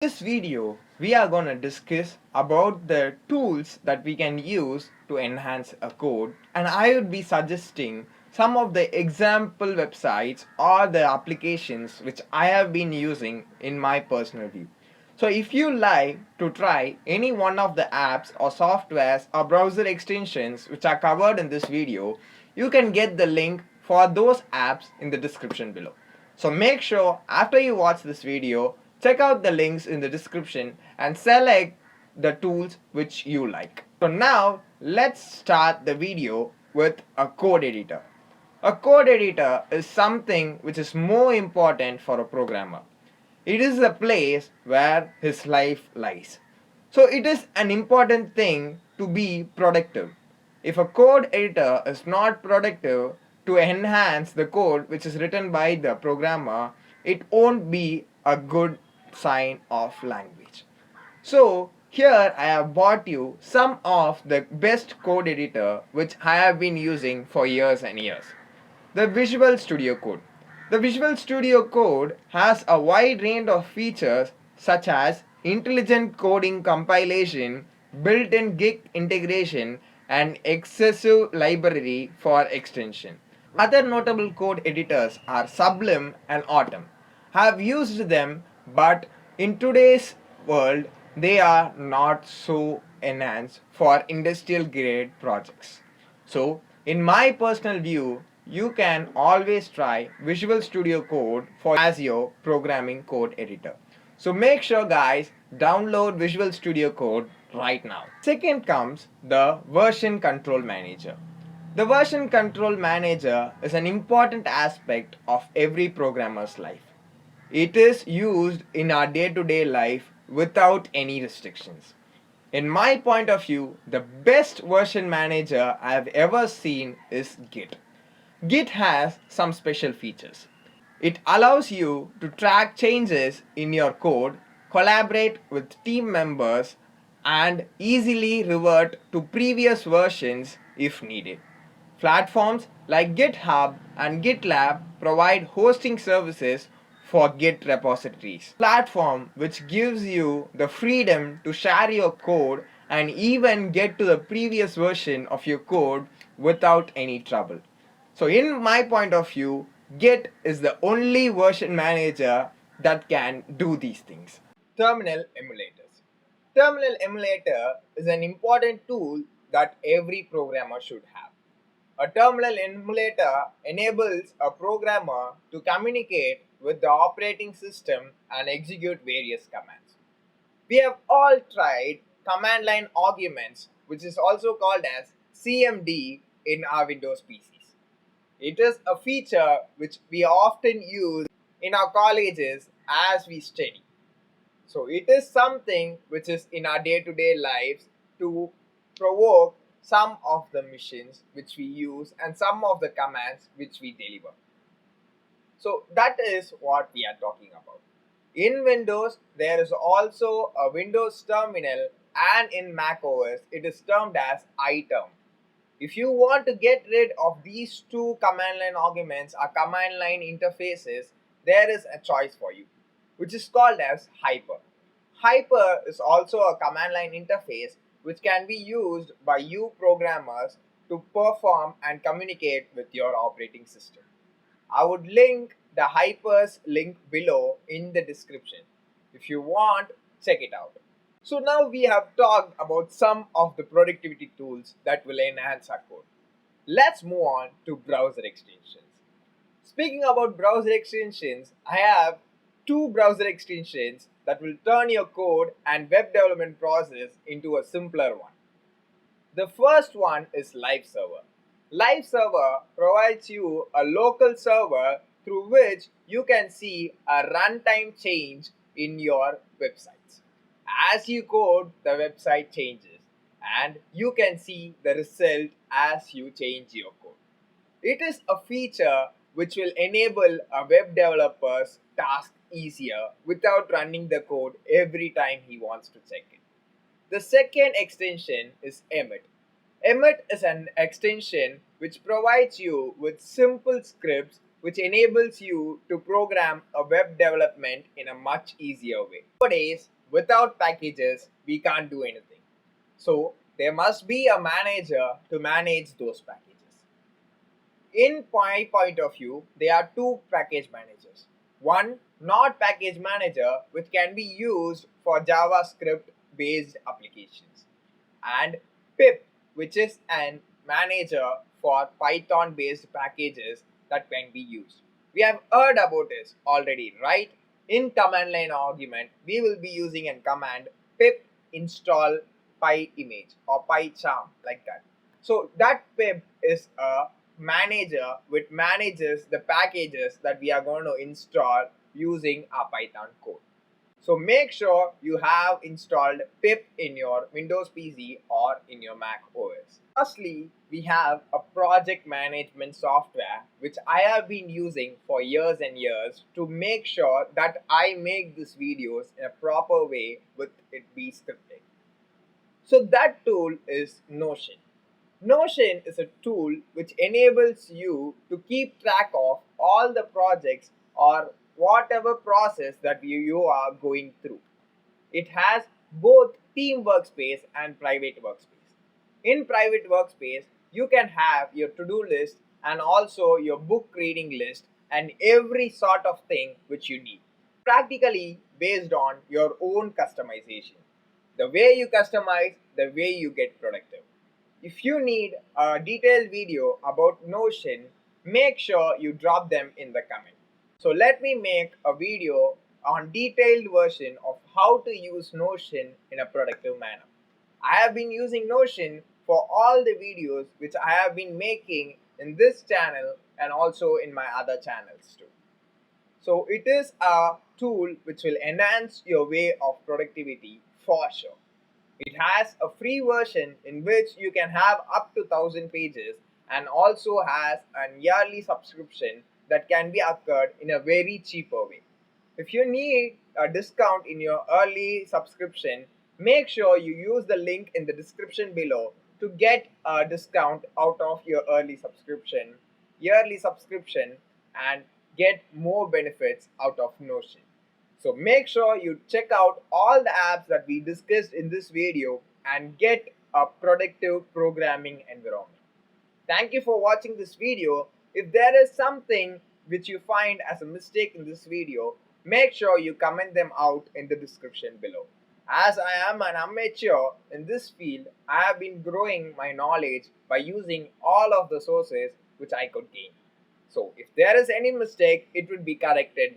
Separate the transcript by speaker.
Speaker 1: This video, we are going to discuss about the tools that we can use to enhance a code, and I would be suggesting some of the example websites or the applications which I have been using in my personal view. So if you like to try any one of the apps or softwares or browser extensions which are covered in this video, you can get the link for those apps in the description below. So make sure after you watch this video, check out the links in the description and select the tools which you like. So now let's start the video with a code editor. A code editor is something which is more important for a programmer. It is the place where his life lies. So it is an important thing to be productive. If a code editor is not productive to enhance the code which is written by the programmer, it won't be a good sign of language. So here I have bought you some of the best code editor which I have been using for years and years. The Visual Studio Code. The Visual Studio Code has a wide range of features such as intelligent coding compilation, built-in Git integration, and excessive library for extension. Other notable code editors are Sublime and Autumn. I have used them, but in today's world, they are not so enhanced for industrial grade projects. So, in my personal view, you can always try Visual Studio Code for as your programming code editor. So make sure guys, download Visual Studio Code right now. Second comes the version control manager. The version control manager is an important aspect of every programmer's life. It is used in our day-to-day life without any restrictions. In my point of view, the best version manager I have ever seen is Git. Git has some special features. It allows you to track changes in your code, collaborate with team members, and easily revert to previous versions if needed. Platforms like GitHub and GitLab provide hosting services for Git repositories. Platform which gives you the freedom to share your code and even get to the previous version of your code without any trouble. So in my point of view, Git is the only version manager that can do these things. Terminal emulators. Terminal emulator is an important tool that every programmer should have. A terminal emulator enables a programmer to communicate with the operating system and execute various commands. We have all tried command line arguments, which is also called as CMD in our Windows PCs. It is a feature which we often use in our colleges as we study. So it is something which is in our day-to-day lives to provoke some of the missions which we use and some of the commands which we deliver. So that is what we are talking about. In Windows, there is also a Windows terminal, and in Mac OS, it is termed as iTerm. If you want to get rid of these two command line arguments or command line interfaces, there is a choice for you, which is called as Hyper. Hyper is also a command line interface which can be used by you programmers to perform and communicate with your operating system. I would link the Hyper's link below in the description. If you want, check it out. So now we have talked about some of the productivity tools that will enhance our code. Let's move on to browser extensions. Speaking about browser extensions, I have two browser extensions that will turn your code and web development process into a simpler one. The first one is Live Server. Live Server provides you a local server through which you can see a runtime change in your websites. As you code, the website changes and you can see the result as you change your code. It is a feature which will enable a web developer's task easier without running the code every time he wants to check it. The second extension is Emmet. Emmet is an extension which provides you with simple scripts which enables you to program a web development in a much easier way. Nowadays, without packages, we can't do anything. So there must be a manager to manage those packages. In my point of view, there are two package managers. One, not package manager, which can be used for JavaScript based applications, and pip, which is an manager for Python based packages that can be used. We have heard about this already, right? In command line argument, we will be using a command pip install PyImage or PyCharm, like that. So that pip is a manager which manages the packages that we are going to install using our Python code. So make sure you have installed pip in your Windows PC or in your Mac OS. Lastly, we have a project management software which I have been using for years and years to make sure that I make these videos in a proper way with it be scripted. So that tool is Notion. Notion is a tool which enables you to keep track of all the projects or whatever process that you are going through. It has both team workspace and private workspace. In private workspace, you can have your to-do list and also your book reading list and every sort of thing which you need. Practically based on your own customization. The way you customize, the way you get productive. If you need a detailed video about Notion, make sure you drop them in the comment. So let me make a video on detailed version of how to use Notion in a productive manner. I have been using Notion for all the videos which I have been making in this channel and also in my other channels too. So it is a tool which will enhance your way of productivity for sure. It has a free version in which you can have up to 1000 pages and also has a yearly subscription that can be occurred in a very cheaper way. If you need a discount in your early subscription, make sure you use the link in the description below to get a discount out of your yearly subscription, and get more benefits out of Notion. So make sure you check out all the apps that we discussed in this video and get a productive programming environment. Thank you for watching this video. If there is something which you find as a mistake in this video, make sure you comment them out in the description below. As I am an amateur in this field, I have been growing my knowledge by using all of the sources which I could gain. So if there is any mistake, it will be corrected.